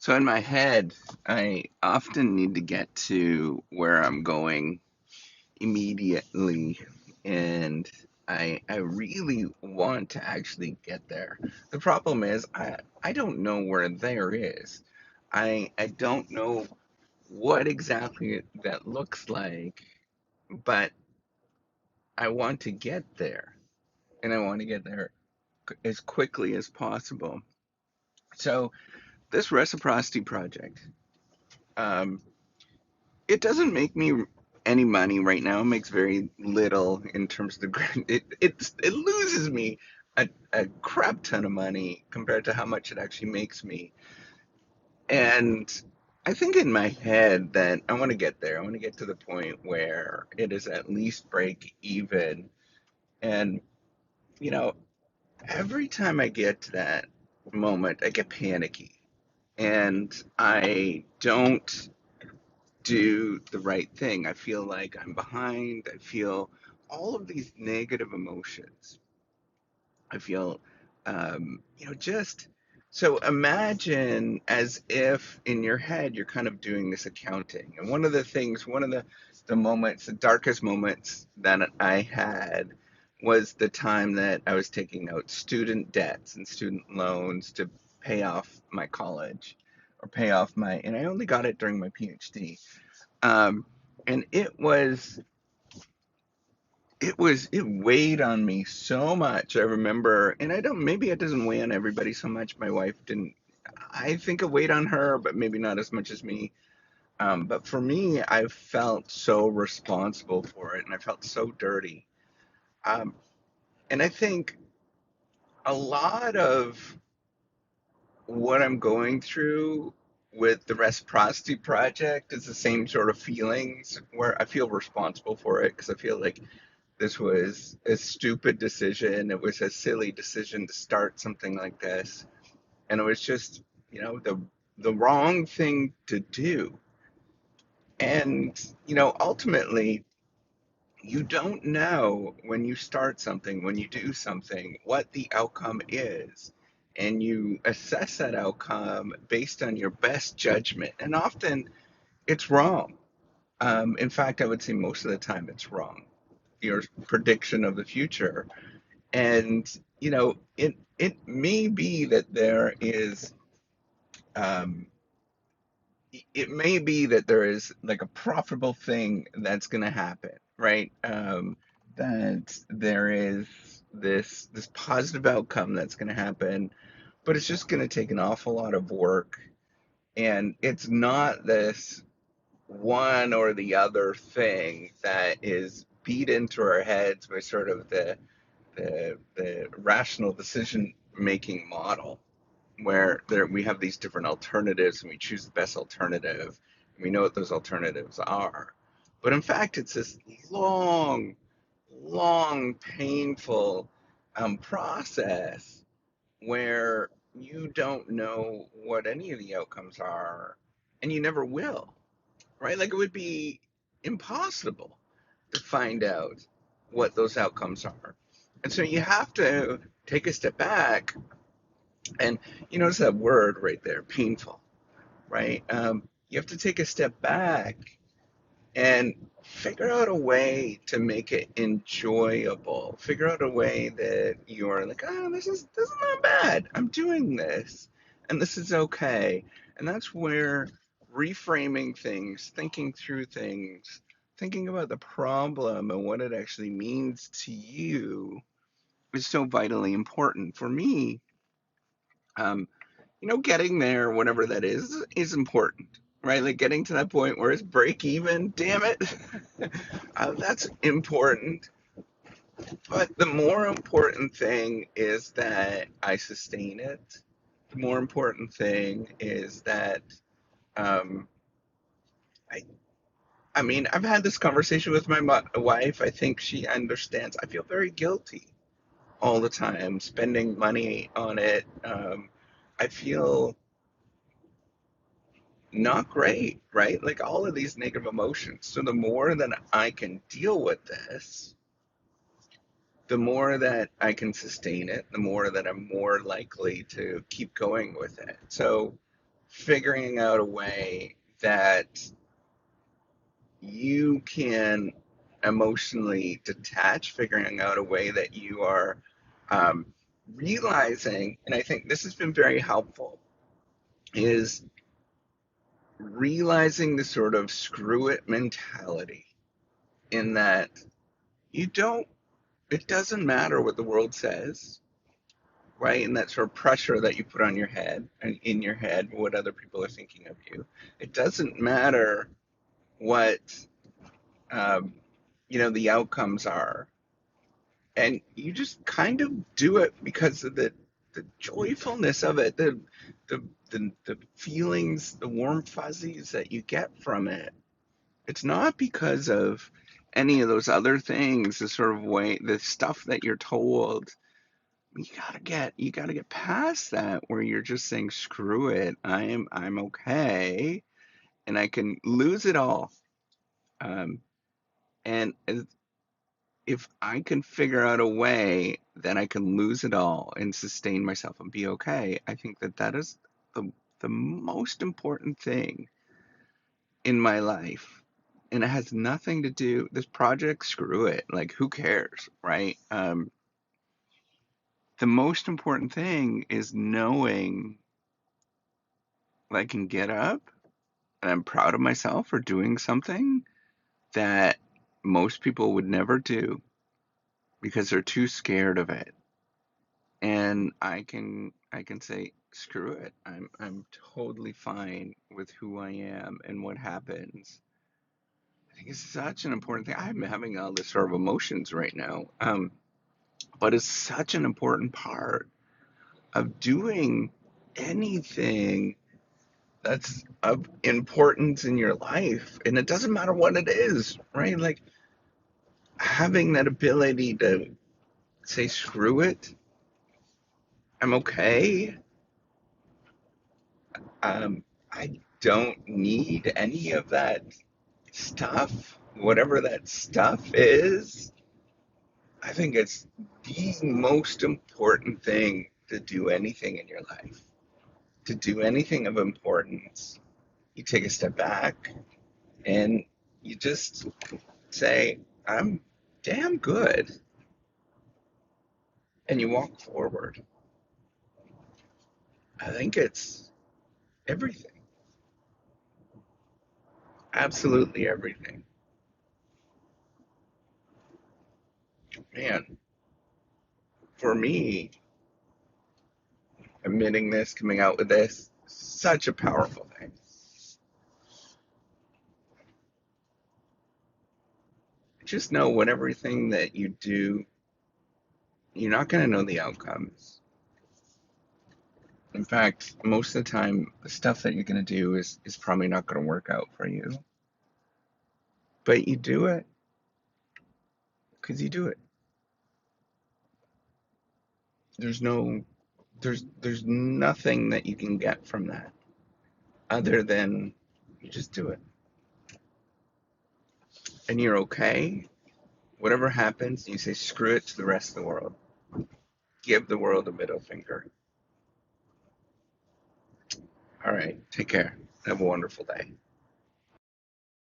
So in my head, I often need to get to where I'm going immediately, and I really want to actually get there. The problem is I don't know where there is. I don't know what exactly that looks like, but I want to get there, and I want to get there as quickly as possible. So this reciprocity project, um, it doesn't make me any money right now. It makes very little in terms of the it loses me a crap ton of money compared to how much it actually makes me. And I think in my head that I want to get there. I want to get to the point where it is at least break even. And you know, every time I get to that moment, I get panicky and I don't do the right thing. I feel like I'm behind. I feel all of these negative emotions. I feel, just so imagine as if in your head you're kind of doing this accounting. And one of the moments, the darkest moments that I had was the time that I was taking out student debts and student loans to pay off my college or pay off and I only got it during my PhD. Um, and it weighed on me so much. I remember, and I don't, maybe it doesn't weigh on everybody so much. My wife didn't, I think it weighed on her, but maybe not as much as me. But for me, I felt so responsible for it and I felt so dirty. Um, and I think a lot of what I'm going through with the reciprocity project is the same sort of feelings where I feel responsible for it because I feel like this was a stupid decision. It was a silly decision to start something like this. And it was just, the wrong thing to do. And, ultimately, you don't know when you start something, when you do something, what the outcome is. And you assess that outcome based on your best judgment. And often it's wrong. In fact, I would say most of the time it's wrong. Your prediction of the future. And it may be that um, there is like a profitable thing that's going to happen, right? That there is this positive outcome that's going to happen, but it's just going to take an awful lot of work, and it's not this one or the other thing that is beat into our heads by sort of the rational decision making model where we have these different alternatives and we choose the best alternative and we know what those alternatives are. But in fact, it's this long, long, painful process where you don't know what any of the outcomes are and you never will, right? Like it would be impossible to find out what those outcomes are. And so you have to take a step back and you notice that word right there, painful, right? You have to take a step back and figure out a way to make it enjoyable. Figure out a way that you're like, oh, this is not bad. I'm doing this, and this is okay. And that's where reframing things, thinking through things, thinking about the problem and what it actually means to you is so vitally important. For me, um, getting there, whatever that is important, right? Like getting to that point where it's break even, damn it. That's important. But the more important thing is that I sustain it. The more important thing is that, um, I, I mean, I've had this conversation with my wife. I think she understands. I feel very guilty all the time spending money on it. I feel not great, right? Like all of these negative emotions. So the more that I can deal with this, the more that I can sustain it, the more that I'm more likely to keep going with it. So figuring out a way that you can emotionally detach, figuring out a way that you are um, realizing, and I think this has been very helpful, is realizing the sort of screw it mentality in that you don't, it doesn't matter what the world says, right? And that sort of pressure that you put on your head and in your head, what other people are thinking of you. It doesn't matter what, um, the outcomes are. And you just kind of do it because of the joyfulness of it, the feelings, the warm fuzzies that you get from it. It's not because of any of those other things, the sort of way, the stuff that you're told. You gotta get past that where you're just saying, screw it, I'm okay, and I can lose it all. Um, and if I can figure out a way that I can lose it all and sustain myself and be okay, I think that that is the most important thing in my life. And it has nothing to do this project, screw it. Like who cares, right? The most important thing is knowing that I can get up and I'm proud of myself for doing something that most people would never do because they're too scared of it. And I can say screw it. I'm totally fine with who I am and what happens. I think it's such an important thing. I'm having all this sort of emotions right now, but it's such an important part of doing anything that's of importance in your life, and it doesn't matter what it is, right? Like having that ability to say screw it. I'm okay. I don't need any of that stuff, whatever that stuff is. I think it's the most important thing to do anything in your life. To do anything of importance, you take a step back and you just say, I'm damn good. And you walk forward. I think it's everything. Absolutely everything. Man, for me, admitting this, coming out with this, such a powerful thing. Just know what everything that you do, you're not going to know the outcomes. In fact, most of the time, the stuff that you're going to do is probably not going to work out for you. But you do it because you do it. There's no, there's nothing that you can get from that other than you just do it. And you're okay. Whatever happens, you say screw it to the rest of the world. Give the world a middle finger. All right, take care. Have a wonderful day.